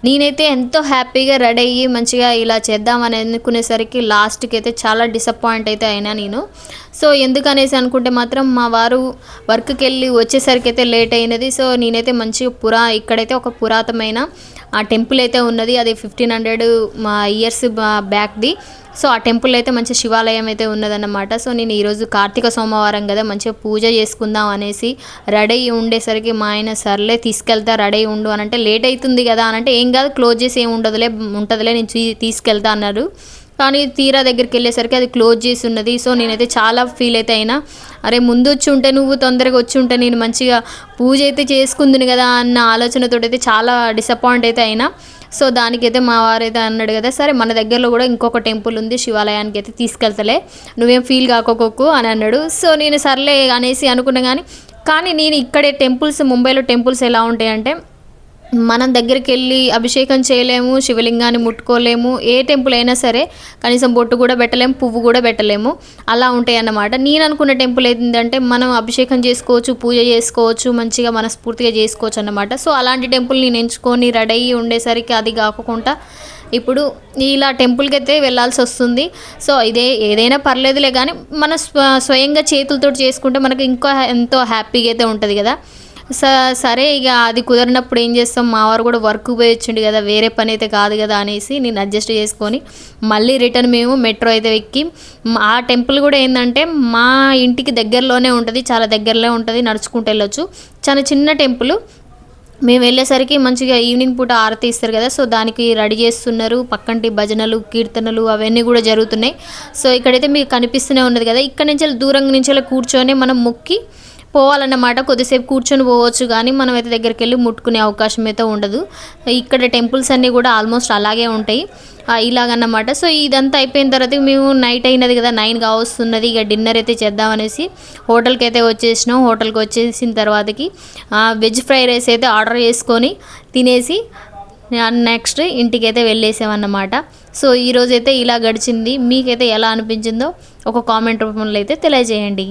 నేనైతే ఎంతో హ్యాపీగా రెడీ అయ్యి మంచిగా ఇలా చేద్దామని అనుకునేసరికి లాస్ట్‌కి అయితే చాలా డిసప్పాయింట్ అయితే అయినా నేను. సో, ఎందుకనేసి అనుకుంటే మాత్రం మా వారు వర్క్‌కెళ్ళి వచ్చేసరికైతే లేట్ అయినది. సో, నేనైతే మంచిగా ఇక్కడైతే ఒక పురాతనమైన టెంపుల్ అయితే ఉన్నది. అది 1500 ఇయర్స్ బ్యాక్‌ది. సో, ఆ టెంపుల్ అయితే మంచి శివాలయం అయితే ఉన్నదన్నమాట. సో, నేను ఈరోజు కార్తీక సోమవారం కదా, మంచిగా పూజ చేసుకుందాం అనేసి రెడీ అయ్యి ఉండేసరికి మా ఆయన సర్లే తీసుకెళ్తా రెడీ అయ్యి ఉండు అనంటే, లేట్ అవుతుంది కదా అనంటే, ఏం కాదు క్లోజ్ చేసి ఏమి ఉంటుందిలే నేను తీసుకెళ్తా అన్నారు. కానీ తీరా దగ్గరికి వెళ్ళేసరికి అది క్లోజ్ చేసి ఉన్నది. సో, నేనైతే చాలా ఫీల్ అయితే అయినా, అరే ముందు వచ్చి ఉంటే, నువ్వు తొందరగా వచ్చి ఉంటే నేను మంచిగా పూజ అయితే చేసుకుందును కదా అన్న ఆలోచనతోటి అయితే చాలా డిసప్పాయింట్ అయితే అయినా. సో, దానికైతే మా వారైతే అన్నాడు కదా, సరే మన దగ్గరలో కూడా ఇంకొక టెంపుల్ ఉంది, శివాలయానికి అయితే తీసుకెళ్తలే, నువ్వేం ఫీల్ కాకోకు అని అన్నాడు. సో, నేను సర్లే అనేసి అనుకున్నా. కానీ నేను ఇక్కడే ముంబైలో టెంపుల్స్ ఎలా ఉంటాయంటే, మనం దగ్గరికెళ్ళి అభిషేకం చేయలేము, శివలింగాన్ని ముట్టుకోలేము, ఏ టెంపుల్ అయినా సరే కనీసం బొట్టు కూడా పెట్టలేము, పువ్వు కూడా పెట్టలేము, అలా ఉంటాయన్నమాట. నేను అనుకున్న టెంపుల్ ఏంటంటే మనం అభిషేకం చేసుకోవచ్చు, పూజ చేసుకోవచ్చు, మంచిగా మనస్ఫూర్తిగా చేసుకోవచ్చు అన్నమాట. సో, అలాంటి టెంపుల్ నేను ఎంచుకొని రెడీ అయ్యి ఉండేసరికి అది కాకుండా ఇప్పుడు ఇలా టెంపుల్కి అయితే వెళ్ళాల్సి వస్తుంది. సో, ఏదైనా పర్లేదులే, కానీ మన స్వయంగా చేతులతో చేసుకుంటే మనకు ఇంకా ఎంతో హ్యాపీగా అయితే ఉంటుంది కదా. సరే ఇక అది కుదరినప్పుడు ఏం చేస్తాం, మా వారు కూడా వర్క్ పోయి వచ్చిండు కదా, వేరే పని అయితే కాదు కదా అనేసి నేను అడ్జస్ట్ చేసుకొని మళ్ళీ రిటర్న్ మేము మెట్రో అయితే ఎక్కి, ఆ టెంపుల్ కూడా ఏంటంటే మా ఇంటికి దగ్గరలోనే ఉంటుంది, చాలా దగ్గరలో ఉంటుంది, నడుచుకుంటూ వెళ్ళొచ్చు. చాలా చిన్న టెంపుల్. మేము వెళ్ళేసరికి మంచిగా ఈవినింగ్ పూట ఆరతి ఇస్తారు కదా, సో దానికి రెడీ చేస్తున్నారు. పక్కంటి భజనలు, కీర్తనలు అవన్నీ కూడా జరుగుతున్నాయి. సో, ఇక్కడైతే మీకు కనిపిస్తూనే ఉన్నది కదా, ఇక్కడ నుంచి దూరం నుంచి కూర్చొని మనం మొక్కి పోవాలన్నమాట. కొద్దిసేపు కూర్చొని పోవచ్చు, కానీ మనం అయితే దగ్గరికి వెళ్ళి ముట్టుకునే అవకాశం అయితే ఉండదు. ఇక్కడ టెంపుల్స్ అన్నీ కూడా ఆల్మోస్ట్ అలాగే ఉంటాయి ఇలాగన్నమాట. సో, ఇదంతా అయిపోయిన తర్వాత మేము నైట్ అయినది కదా, 9 కావస్తున్నది, ఇక డిన్నర్ అయితే చేద్దామనేసి హోటల్కి అయితే వచ్చేసినాం. హోటల్కి వచ్చేసిన తర్వాతకి వెజ్ ఫ్రైడ్ రైస్ అయితే ఆర్డర్ చేసుకొని తినేసి నెక్స్ట్ ఇంటికి అయితే వెళ్ళేసామన్నమాట. సో, ఈరోజైతే ఇలా గడిచింది. మీకైతే ఎలా అనిపించిందో ఒక కామెంట్ రూపంలో అయితే తెలియజేయండి.